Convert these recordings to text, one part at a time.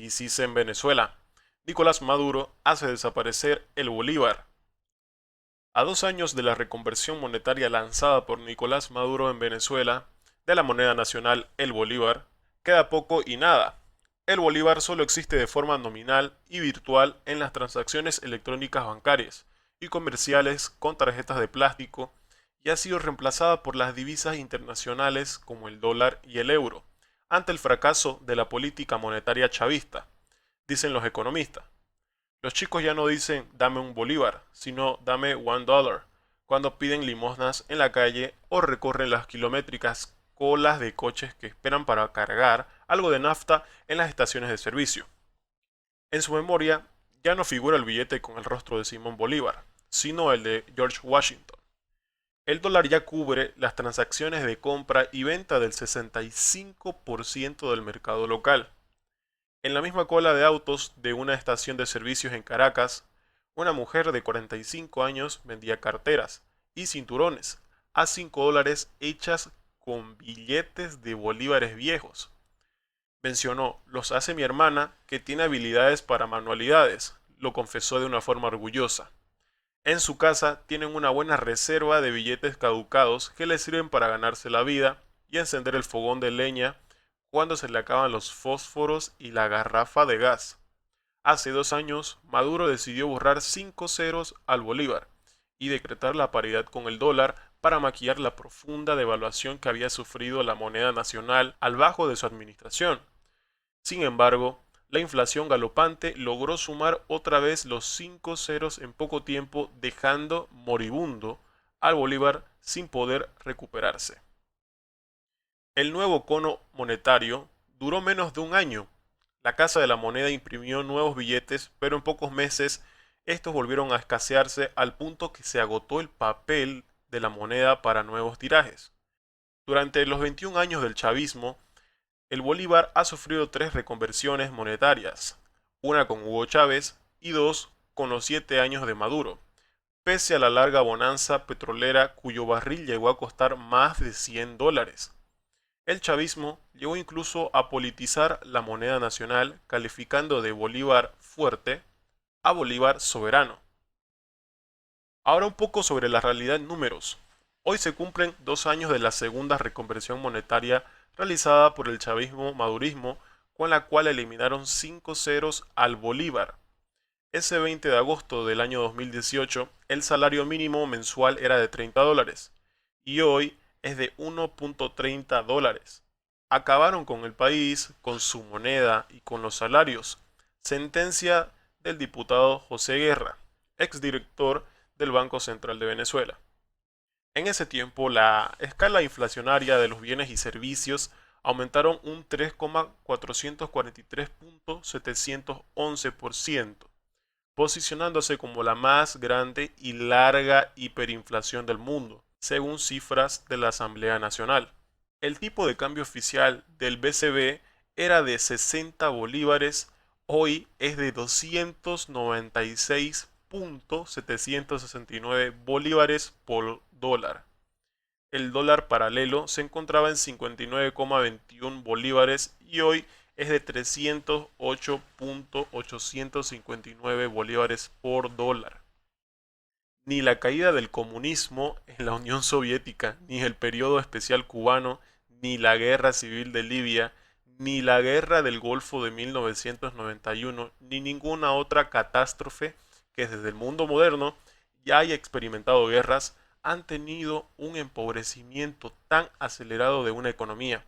crisis en Venezuela. Nicolás Maduro hace desaparecer el bolívar. A 2 años de la reconversión monetaria lanzada por Nicolás Maduro en Venezuela, de la moneda nacional el bolívar, queda poco y nada. El bolívar solo existe de forma nominal y virtual en las transacciones electrónicas bancarias y comerciales con tarjetas de plástico y ha sido reemplazada por las divisas internacionales como el dólar y el euro, ante el fracaso de la política monetaria chavista, dicen los economistas. Los chicos ya no dicen dame un bolívar, sino dame $1, cuando piden limosnas en la calle o recorren las kilométricas colas de coches que esperan para cargar algo de nafta en las estaciones de servicio. En su memoria ya no figura el billete con el rostro de Simón Bolívar, sino el de George Washington. El dólar ya cubre las transacciones de compra y venta del 65% del mercado local. En la misma cola de autos de una estación de servicios en Caracas, una mujer de 45 años vendía carteras y cinturones a $5 hechas con billetes de bolívares viejos. Mencionó, los hace mi hermana que tiene habilidades para manualidades, lo confesó de una forma orgullosa. En su casa tienen una buena reserva de billetes caducados que le sirven para ganarse la vida y encender el fogón de leña cuando se le acaban los fósforos y la garrafa de gas. Hace 2 años, Maduro decidió borrar 5 ceros al bolívar y decretar la paridad con el dólar para maquillar la profunda devaluación que había sufrido la moneda nacional al bajo de su administración. Sin embargo, la inflación galopante logró sumar otra vez los 5 ceros en poco tiempo, dejando moribundo al bolívar sin poder recuperarse. El nuevo cono monetario duró menos de un año. La Casa de la Moneda imprimió nuevos billetes, pero en pocos meses estos volvieron a escasearse al punto que se agotó el papel de la moneda para nuevos tirajes. Durante los 21 años del chavismo, el bolívar ha sufrido 3 reconversiones monetarias, una con Hugo Chávez y dos con los 7 años de Maduro, pese a la larga bonanza petrolera cuyo barril llegó a costar más de $100. El chavismo llegó incluso a politizar la moneda nacional, calificando de bolívar fuerte a bolívar soberano. Ahora un poco sobre la realidad en números. Hoy se cumplen 2 años de la segunda reconversión monetaria realizada por el chavismo-madurismo, con la cual eliminaron 5 ceros al bolívar. Ese 20 de agosto del año 2018, el salario mínimo mensual era de $30 y hoy es de $1.30. Acabaron con el país, con su moneda y con los salarios. Sentencia del diputado José Guerra, exdirector del Banco Central de Venezuela. En ese tiempo, la escala inflacionaria de los bienes y servicios aumentaron un 3,443.711%, posicionándose como la más grande y larga hiperinflación del mundo, según cifras de la Asamblea Nacional. El tipo de cambio oficial del BCB era de 60 bolívares, hoy es de 296.769 bolívares por dólar. El dólar paralelo se encontraba en 59,21 bolívares y hoy es de 308.859 bolívares por dólar. Ni la caída del comunismo en la Unión Soviética, ni el periodo especial cubano, ni la guerra civil de Libia, ni la guerra del Golfo de 1991, ni ninguna otra catástrofe que desde el mundo moderno ya haya experimentado guerras, han tenido un empobrecimiento tan acelerado de una economía,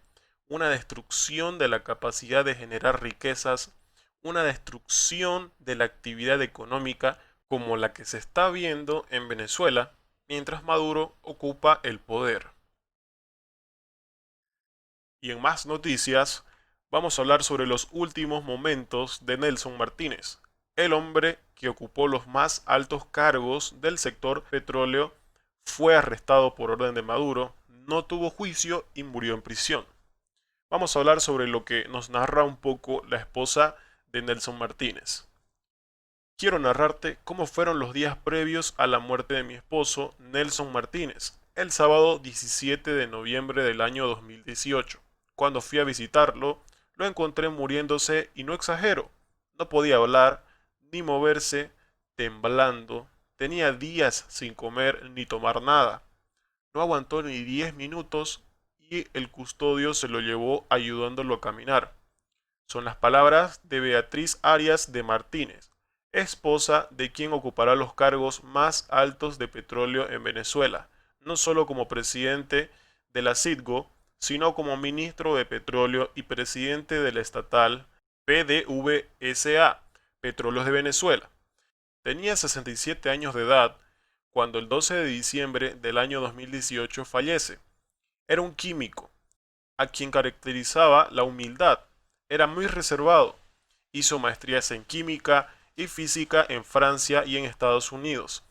una destrucción de la capacidad de generar riquezas, una destrucción de la actividad económica como la que se está viendo en Venezuela mientras Maduro ocupa el poder. Y en más noticias, vamos a hablar sobre los últimos momentos de Nelson Martínez, el hombre que ocupó los más altos cargos del sector petróleo, fue arrestado por orden de Maduro, no tuvo juicio y murió en prisión. Vamos a hablar sobre lo que nos narra un poco la esposa de Nelson Martínez. Quiero narrarte cómo fueron los días previos a la muerte de mi esposo, Nelson Martínez, el sábado 17 de noviembre del año 2018. Cuando fui a visitarlo, lo encontré muriéndose y no exagero. No podía hablar ni moverse, temblando. Tenía días sin comer ni tomar nada. No aguantó ni 10 minutos y el custodio se lo llevó ayudándolo a caminar. Son las palabras de Beatriz Arias de Martínez, esposa de quien ocupará los cargos más altos de petróleo en Venezuela, no solo como presidente de la Citgo, sino como ministro de Petróleo y presidente de la estatal PDVSA, Petróleos de Venezuela. Tenía 67 años de edad cuando el 12 de diciembre del año 2018 fallece. Era un químico, a quien caracterizaba la humildad. Era muy reservado. Hizo maestrías en química y física en Francia y en Estados Unidos,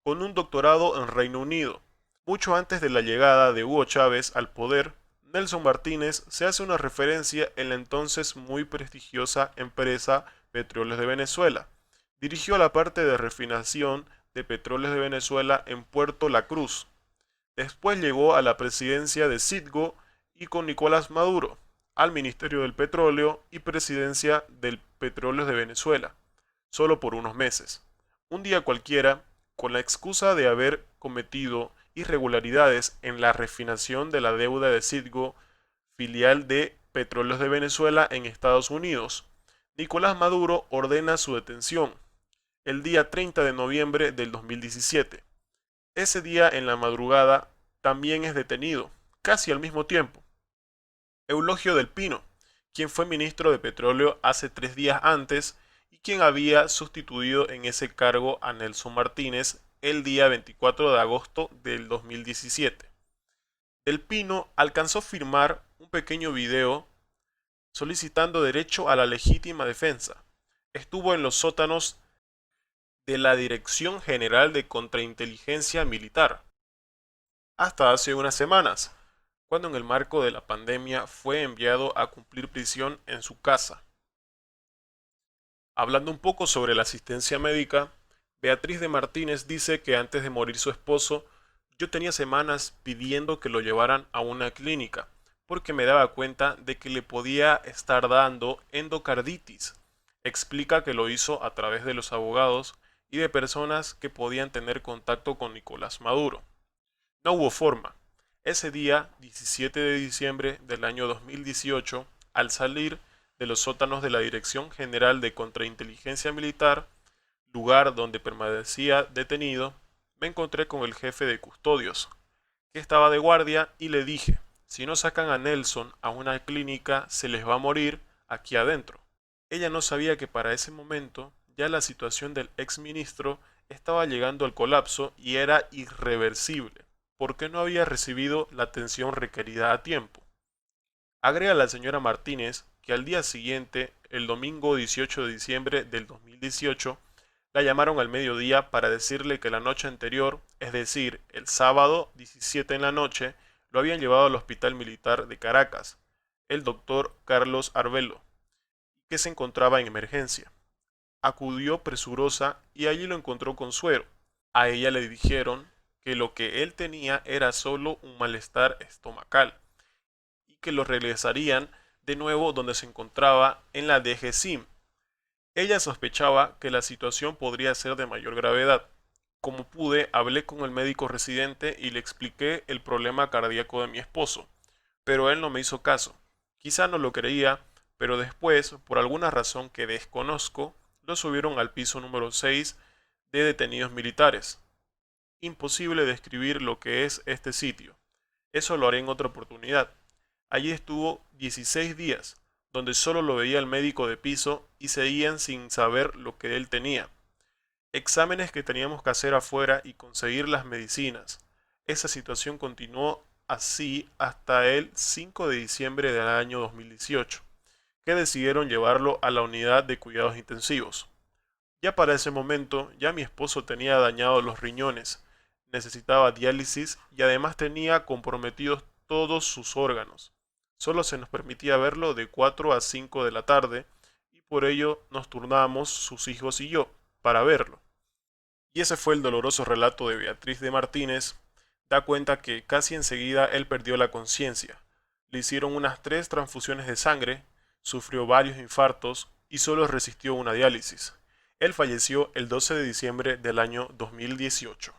con un doctorado en Reino Unido. Mucho antes de la llegada de Hugo Chávez al poder, Nelson Martínez se hace una referencia en la entonces muy prestigiosa empresa Petróleos de Venezuela. Dirigió la parte de refinación de Petróleos de Venezuela en Puerto La Cruz. Después llegó a la presidencia de Citgo y con Nicolás Maduro al Ministerio del Petróleo y presidencia del Petróleos de Venezuela, solo por unos meses. Un día cualquiera, con la excusa de haber cometido irregularidades en la refinación de la deuda de Citgo, filial de Petróleos de Venezuela en Estados Unidos, Nicolás Maduro ordena su detención el día 30 de noviembre del 2017. Ese día en la madrugada también es detenido, casi al mismo tiempo, Eulogio del Pino, quien fue ministro de Petróleo hace 3 días antes y quien había sustituido en ese cargo a Nelson Martínez el día 24 de agosto del 2017. Del Pino alcanzó a firmar un pequeño video solicitando derecho a la legítima defensa. Estuvo en los sótanos de la Dirección General de Contrainteligencia Militar hasta hace unas semanas, cuando en el marco de la pandemia fue enviado a cumplir prisión en su casa. Hablando un poco sobre la asistencia médica, Beatriz de Martínez dice que antes de morir su esposo, yo tenía semanas pidiendo que lo llevaran a una clínica, porque me daba cuenta de que le podía estar dando endocarditis. Explica que lo hizo a través de los abogados y de personas que podían tener contacto con Nicolás Maduro. No hubo forma. Ese día, 17 de diciembre del año 2018, al salir de los sótanos de la Dirección General de Contrainteligencia Militar, lugar donde permanecía detenido, me encontré con el jefe de custodios, que estaba de guardia, y le dije, si no sacan a Nelson a una clínica, se les va a morir aquí adentro. Ella no sabía que para ese momento ya la situación del exministro estaba llegando al colapso y era irreversible, porque no había recibido la atención requerida a tiempo. Agrega la señora Martínez que al día siguiente, el domingo 18 de diciembre del 2018, la llamaron al mediodía para decirle que la noche anterior, es decir, el sábado 17 en la noche, lo habían llevado al Hospital Militar de Caracas, el doctor Carlos Arbelo, que se encontraba en emergencia. Acudió presurosa y allí lo encontró con suero. A ella le dijeron que lo que él tenía era solo un malestar estomacal y que lo regresarían de nuevo donde se encontraba en la DGCIM. Ella sospechaba que la situación podría ser de mayor gravedad. Como pude, hablé con el médico residente y le expliqué el problema cardíaco de mi esposo, pero él no me hizo caso. Quizá no lo creía, pero después, por alguna razón que desconozco, lo subieron al piso número 6 de detenidos militares. Imposible describir lo que es este sitio. Eso lo haré en otra oportunidad. Allí estuvo 16 días, donde solo lo veía el médico de piso y seguían sin saber lo que él tenía. Exámenes que teníamos que hacer afuera y conseguir las medicinas. Esa situación continuó así hasta el 5 de diciembre del año 2018, que decidieron llevarlo a la unidad de cuidados intensivos. Ya para ese momento, ya mi esposo tenía dañados los riñones, necesitaba diálisis y además tenía comprometidos todos sus órganos. Solo se nos permitía verlo de 4 a 5 de la tarde y por ello nos turnábamos sus hijos y yo para verlo. Y ese fue el doloroso relato de Beatriz de Martínez. Da cuenta que casi enseguida él perdió la conciencia. Le hicieron unas 3 transfusiones de sangre, sufrió varios infartos y solo resistió una diálisis. Él falleció el 12 de diciembre del año 2018.